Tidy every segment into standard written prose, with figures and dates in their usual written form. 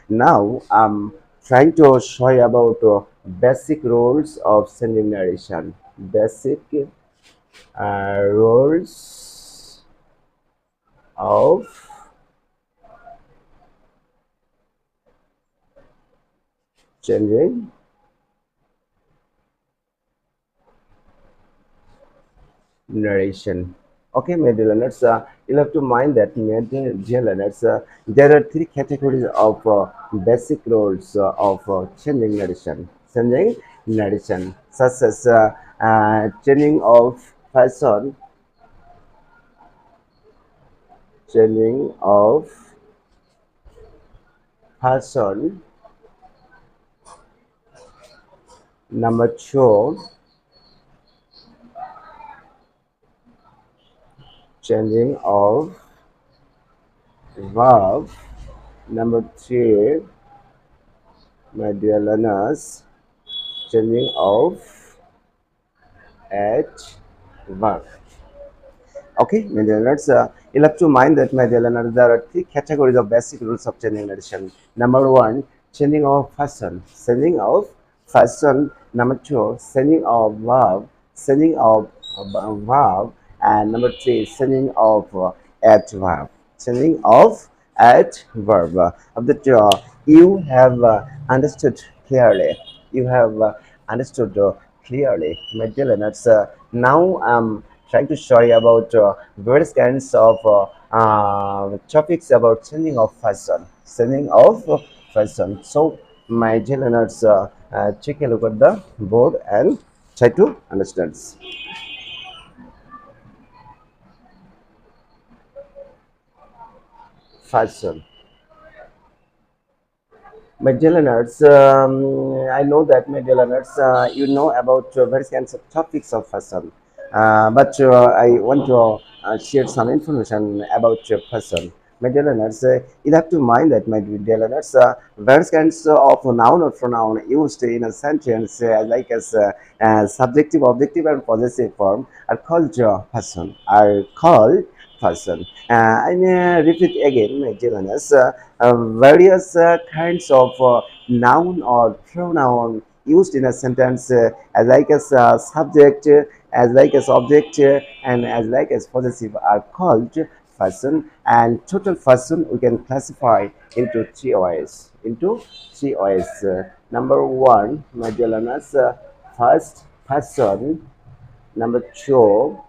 Now I'm trying to show you about basic rules of sending narration. Basic rules of changing narration. Okay, my dear learners, you'll have to mind that, my dear learners, there are three categories of basic rules of changing narration. Changing narration, such as changing of person, changing of person. Number two, changing of verb. Number three, my dear learners, changing of verb. Okay, my dear learners, you'll have to mind that, my dear learners, there are three categories of basic rules of changing narration. Number one, changing of person, changing of person. Number two, changing of verb, changing of verb, and number three, changing of adverb, changing of adverb. Of the two, you have understood clearly. You have understood clearly, my dear learners. Now I'm trying to show you about various kinds of topics about changing of fashion, changing of fashion. So, my dear learners, take a look at the board and try to understand fashion. My dear learners, I know that, my dear learners, you know about various kinds of topics of fashion, but I want to share some information about your person. My dear learners, you have to mind that, my dear learners, various kinds of noun or pronoun used in a sentence, like as subjective, objective, and possessive form, are called person. Are called person. I may repeat again, my dear learners. Various kinds of noun or pronoun used in a sentence, as like as subject, as like as object, and as like as possessive are called person. And total person we can classify into three ways. Into three ways. Number one, my dear learners, first person. Number two,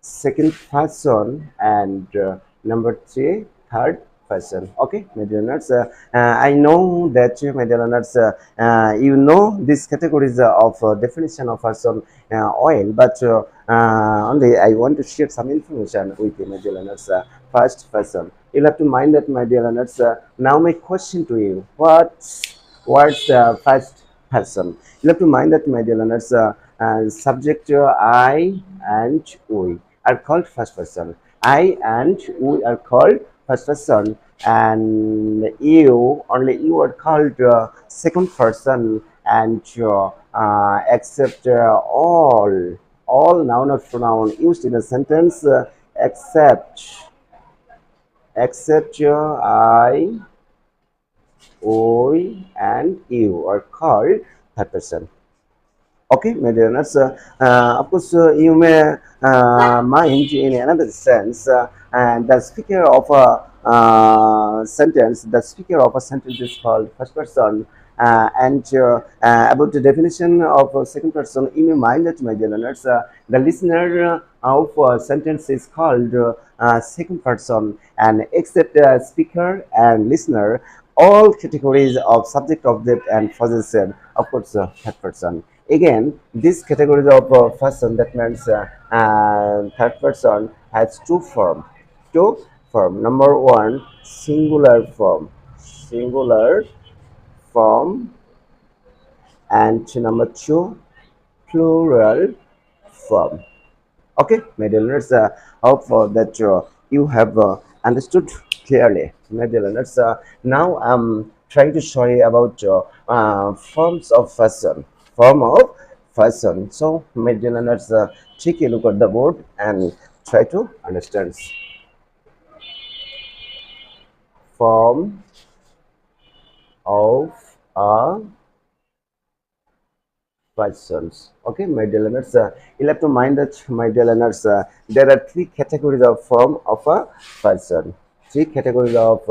second person, and number three, third person. Okay, my dear learners, I know that, my dear learners, you know these categories of definition of person oil, but only I want to share some information with you, my dear learners. First person, you'll have to mind that, my dear learners. Now my question to you: what's first person? You have to mind that, my dear learners. Subject I and we are called first person. I and we are called first person, and you, only you are called second person, and except all noun or pronoun used in a sentence, except I, we, and you are called third person. Okay, my dear learners, of course, you may mind in another sense, and the speaker of a sentence is called first person. And about the definition of second person, you may mind that, my dear learners, the listener of a sentence is called second person, and except speaker and listener, all categories of subject, object, and possessor, of course, third person. Again, this category of person, that means third person, has two form. Two form. Number one, singular form. Singular form. And number two, plural form. Okay, my dear learners, hope that you have understood clearly, my dear learners. Now I'm trying to show you about forms of person. Form of person. So, my dear learners, take a look at the board and try to understand form of a persons. Okay, my dear learners, you'll have to mind that, my dear learners, there are three categories of form of a person. Three categories of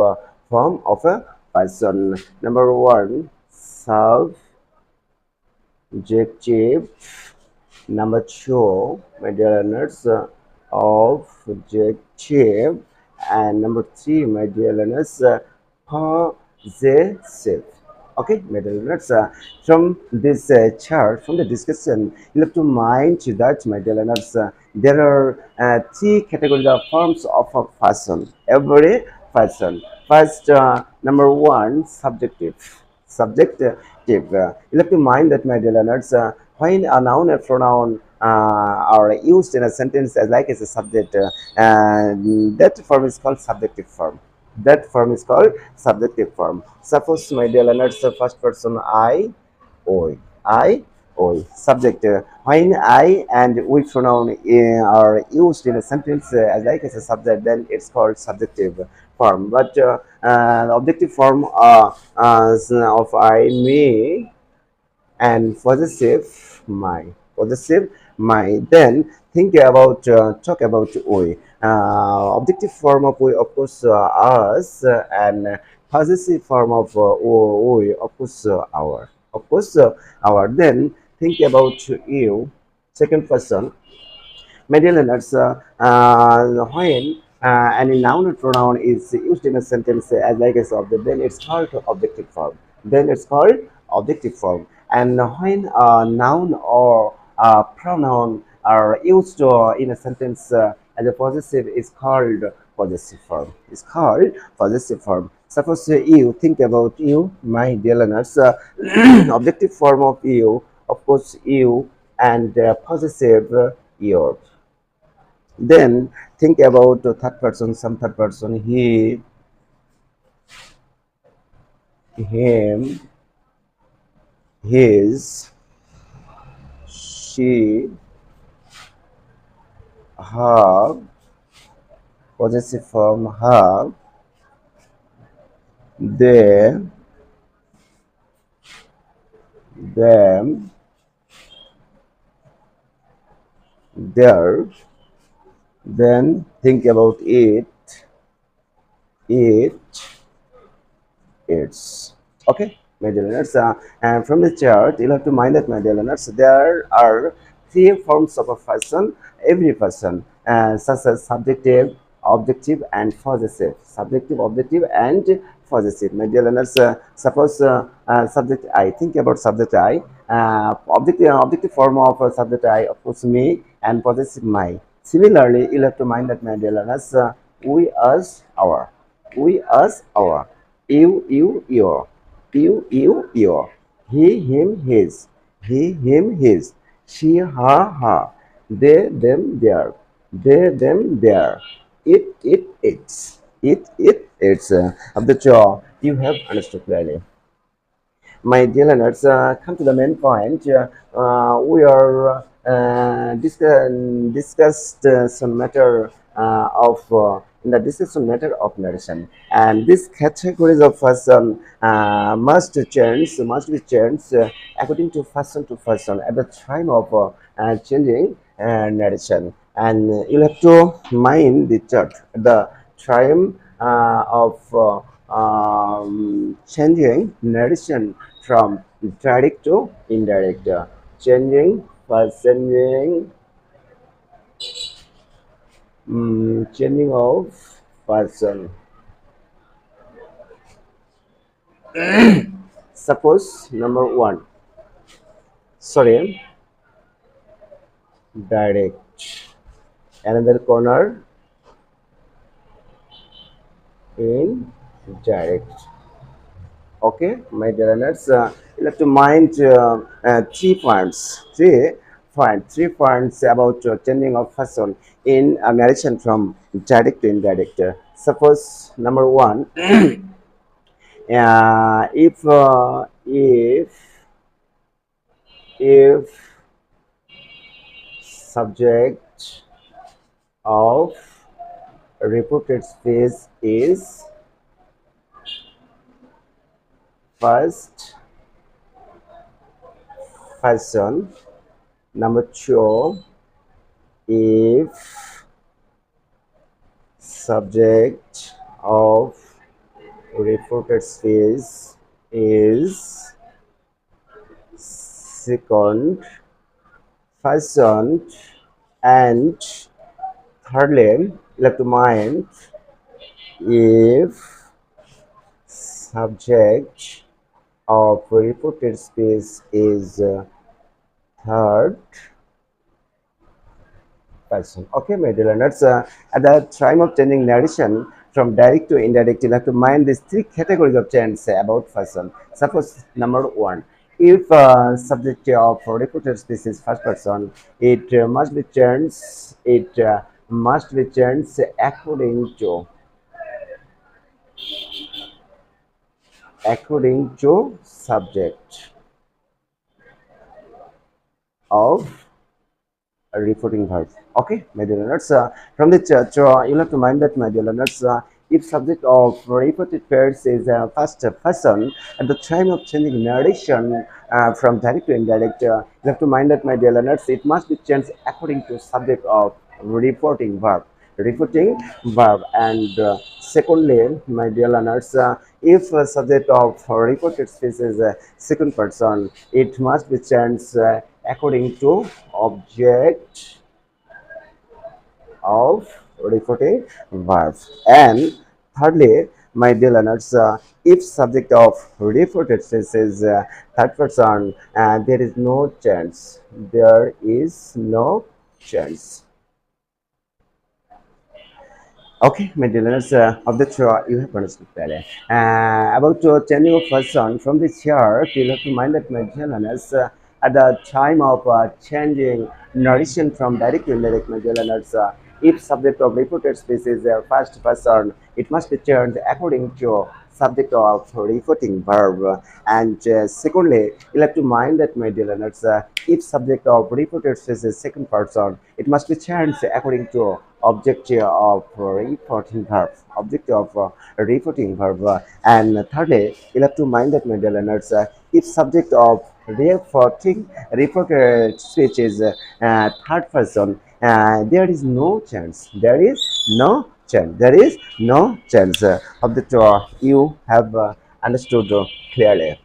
form of a person. Number one, subjective. Number two, my dear learners, objective. And number three, my dear learners, possessive. Okay, my dear learners, from this chart, from the discussion, you have to mind that, my dear learners, there are three categories of forms of a person. Every person. First, number one, subjective. Subjective. You have to mind that, my dear learners, when a noun and pronoun are used in a sentence as like as a subject, and that form is called subjective form. That form is called subjective form. Suppose, my dear learners, the first person I, I, subject. When I and we pronoun are used in a sentence as like as a subject, then it's called subjective form. But the objective form of I, me, and possessive my. Then think about talk about we. Objective form of we, of course, us, and possessive form of we, of course, our, of course, our. Then think about you, second person. Maintenance, when any noun or pronoun is used in a sentence as like a subject, then it's called objective form. Then it's called objective form. And when a noun or a pronoun are used in a sentence as a possessive, is called possessive form. It's called possessive form. Suppose you think about you, my dear learners, objective form of you, of course, you, and possessive your. Then think about the third person, some third person, he, him, his, she, her, possessive form her, they, them, their. Then think about it, it, its. Okay, my dear learners, and from the chart, you'll have to mind that, my dear learners, there are three forms of a person, every person, such as subjective, objective, and possessive. Subjective, objective, and possessive. My dear learners, suppose subject I, think about subject I, objective form of subject I, of course, me, and possessive my. Similarly, you'll have to mind that, my dear learners, we, us, our. We, us, our. Your. Your. He, him, his. He, him, his. She, her. They, them, their. They, them, their. Its. It's. Of the jaw, you have understood clearly. My dear learners, come to the main point. We are discussed some matter of in the discussion matter of narration, and these categories of person must be changed according to person at the time of changing narration. And you'll have to mind the chart the time of changing narration from direct to indirect, changing of person. Suppose number one, sorry, direct. Another corner in direct. Okay, my dear learners, you have to mind 3 points. Three points about changing of person in a narration from direct to indirect. Suppose number one, if subject of reported space is first person. Number two, if subject of reported space is second person, and thirdly, you have to mind if subject of reported space is third person. Okay, my dear learners, at the time of changing narration from direct to indirect, you have to mind these three categories of change about person. Suppose number one, if subject of reported space is first person, it must be changed. It must be changed according to subject of a reporting verb. Okay, my dear learners, from the church, you'll have to mind that, my dear learners, if subject of reported pairs is first person, at the time of changing narration from direct to indirect, you have to mind that, my dear learners, it must be changed according to subject of reporting verb. Reporting verb, and secondly, my dear learners, if subject of reported space is second person, it must be changed according to object of reporting verb. And thirdly, my dear learners, if subject of reported space is third person, there is no chance. There is no chance. Okay, my dear learners, of the chart you have understood better. About changing of person from the chart, you have to mind that, my dear learners, at the time of changing narration from direct to indirect, my dear learners, if subject of reported space is first person, it must be changed according to subject of reporting verb. And secondly, you'll have to mind that, my dear learners, if subject of reported space is second person, it must be changed according to object of reporting verb. Object of reporting verb. And thirdly, you'll have to mind that, my dear learners, if subject of reported speech is third person, there is no chance. There is no chance. There is no chance of the you have understood clearly.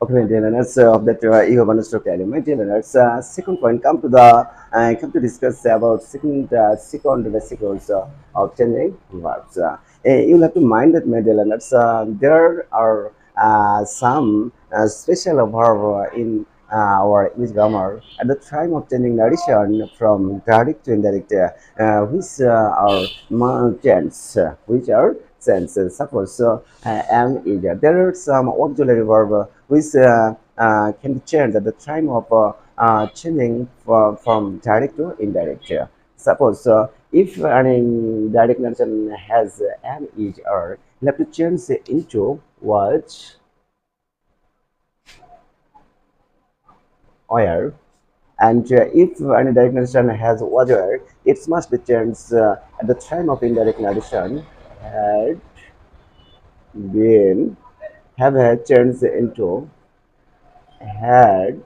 Okay, my dear learners, of that you have understood clearly. My dear learners, second point, come to discuss about second vesicles of changing verbs. You'll have to mind that, my dear learners, there are some special verb in our English grammar at the time of changing narration from direct to indirect, which are tense, which are senses. Suppose am is there. There are some auxiliary verb which can be changed at the time of changing from direct to indirect. Suppose if an indirect narration has am is or, you have to change it into was or. And if an indirect narration has was or, it must be changed at the time of indirect narration had been have changed into had.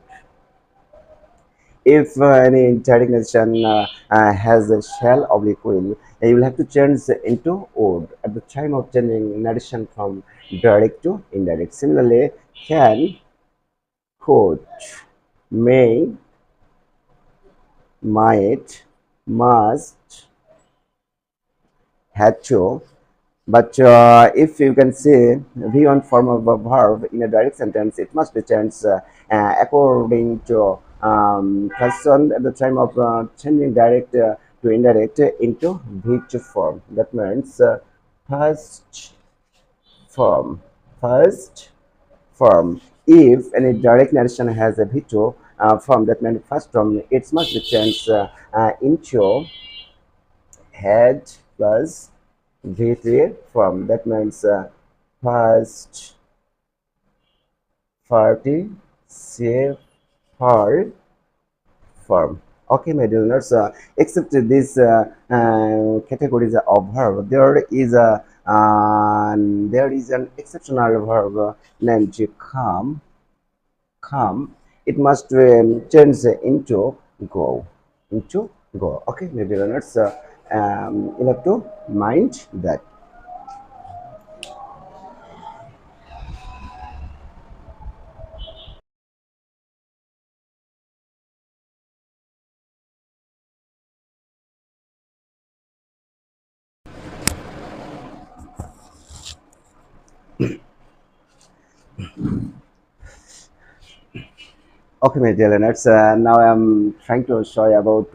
If any indirect narration has a shell oblique will, you will have to change into would at the time of changing narration from direct to indirect. Similarly, can, could, may, might, must, had to. But if you can say V1 form of a verb in a direct sentence, it must be changed according to person at the time of changing direct to indirect into V2 form. That means first form. First form. If any direct narration has a V2 form, that means first form, it must be changed into had plus V3 form. That means first party say her form. Okay, my dear learners, except these categories of verb, there is an exceptional verb named come. Come. It must change into go. Into go. Okay, my dear learners, you have to mind that. Okay, my dear Leonards, now I'm trying to show you about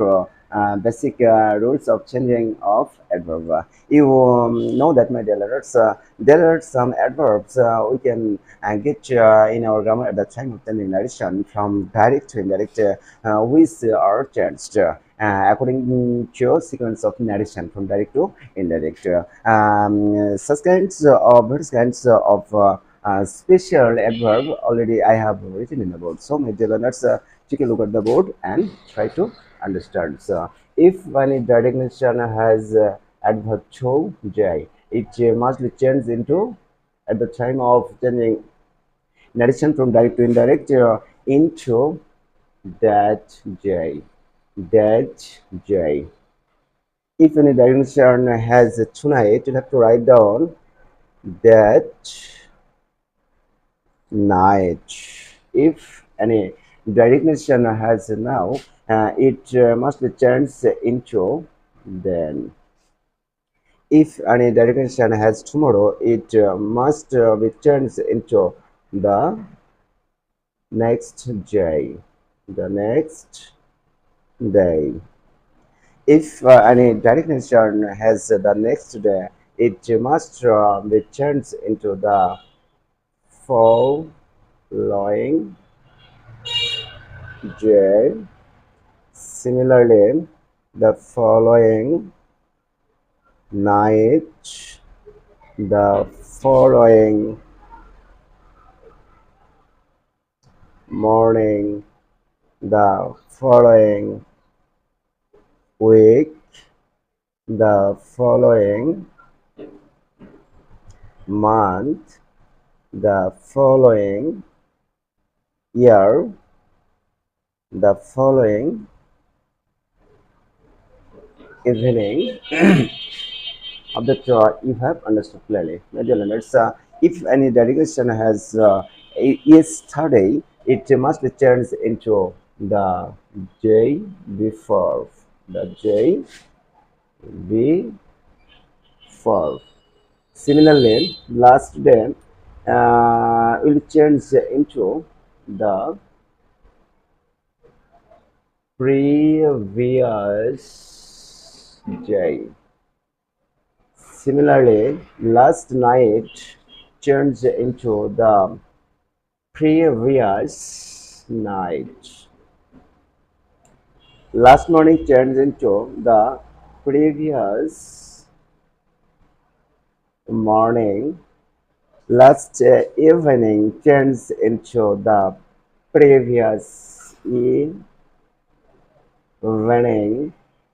basic rules of changing of adverb. You know that, my dear Leonards, there are some adverbs we can get in our grammar at the time of the narration from direct to indirect, which are changed according to sequence of narration from direct to indirect. Such kinds of various kinds of special adverb already I have written in the board. So, my dear learners, take a look at the board and try to understand. So, if any designation has adverb to j, it must be changed into at the time of changing narration from direct to indirect into that j. That j. If any designation has tonight, you have to write down that night. If any designation has now, it must be changed into then. If any designation has tomorrow, it must be changed into the next day. The next day. If any designation has the next day, it must be changed into the following day. Similarly, the following night, the following morning, the following week, the following month, the following year, the following evening. Of that you have understood clearly. My dear learners, if any derivation has yesterday, it must be turned into the J before. The J before. Similarly, last day will change into the previous J. Similarly, last night turns into the previous night. Last morning turns into the previous morning. Last evening turns into the previous evening.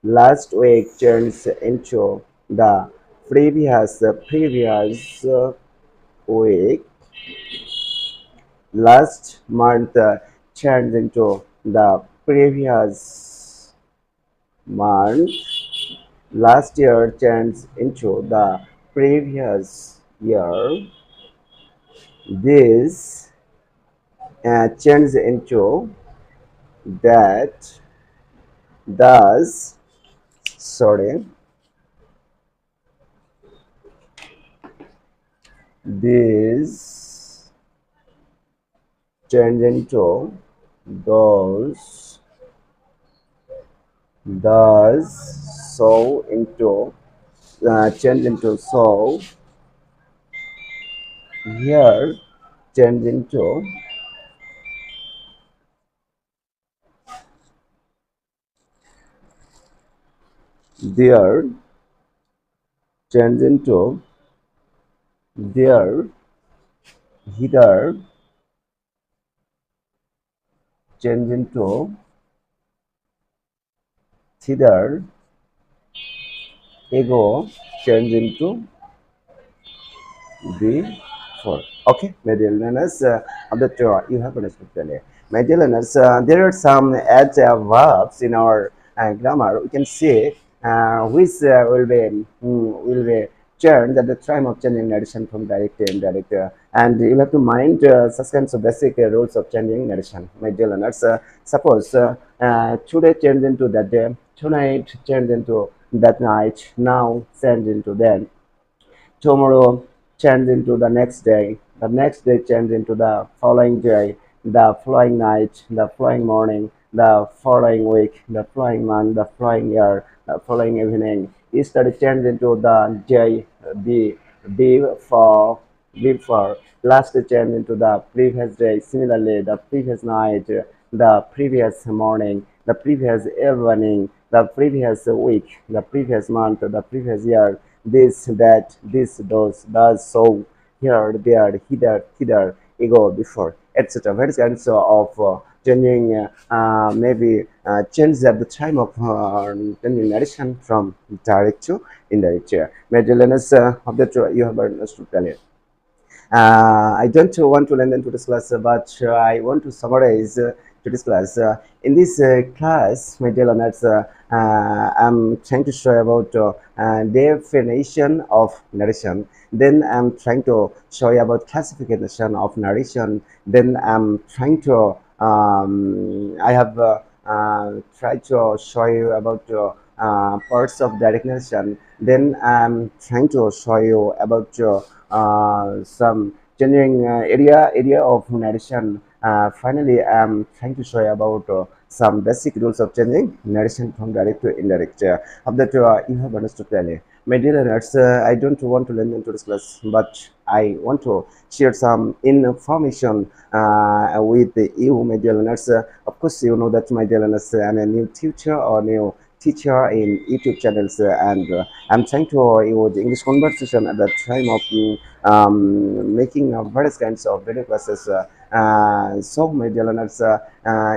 Last week turns into the previous week. Last month turned into the previous month. Last year turns into the previous year. This turns into that, thus, sorry, this turns into those, thus, so into, change into so, here change into there, change into there, hither, change into thither, ego, change into before. Okay, my dear learners, that you have understood clearly. My dear learners, there are some adjective verbs in our grammar. We can say which will be changed at the time of changing narration from direct to indirect. And you have to mind such kinds of basic rules of changing narration. My dear learners, suppose today change into that day, tonight change into that night, now change into then, tomorrow change into the next day change into the following day, the following night, the following morning, the following week, the following month, the following year, the following evening. Yesterday change into the day, the before, last day change into the previous day. Similarly, the previous night, the previous morning, the previous evening, the previous week, the previous month, the previous year, this, that, this, those, does, so, here, there, hither, thither, ego, before, etc. Various kinds of changing, maybe change at the time of changing narration from direct to indirect. Major learners of that you have understood clearly. I don't want to lend into this class, but I want to summarize to this class. In this class, my dear learners, I'm trying to show about definition of narration. Then I'm trying to show you about classification of narration. Then I'm trying to I have tried to show you about parts of direct narration. Then I'm trying to show you about some changing area of narration. Finally, I'm trying to show you about some basic rules of changing narration from direct to indirect. Hope that you have understood clearly. My dear learners, I don't want to learn into this class, but I want to share some information with you, my dear learners. Of course, you know that, my dear learners, I'm a new tutor or new teacher in YouTube channels, and I'm trying to use English conversation at the time of making various kinds of video classes. So, my dear learners,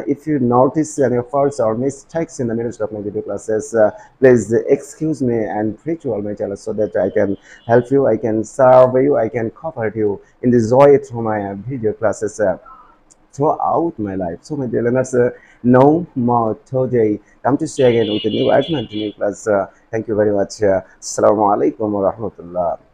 if you notice any faults or mistakes in the middle of my video classes, please excuse me and pray to all my channel so that I can help you, I can serve you, I can comfort you in the joy through my video classes. Throughout my life. So, my dear learners, no more today. Come to see again with a new argument, new class. Thank you very much. Assalamu alaikum wa rahmatullah.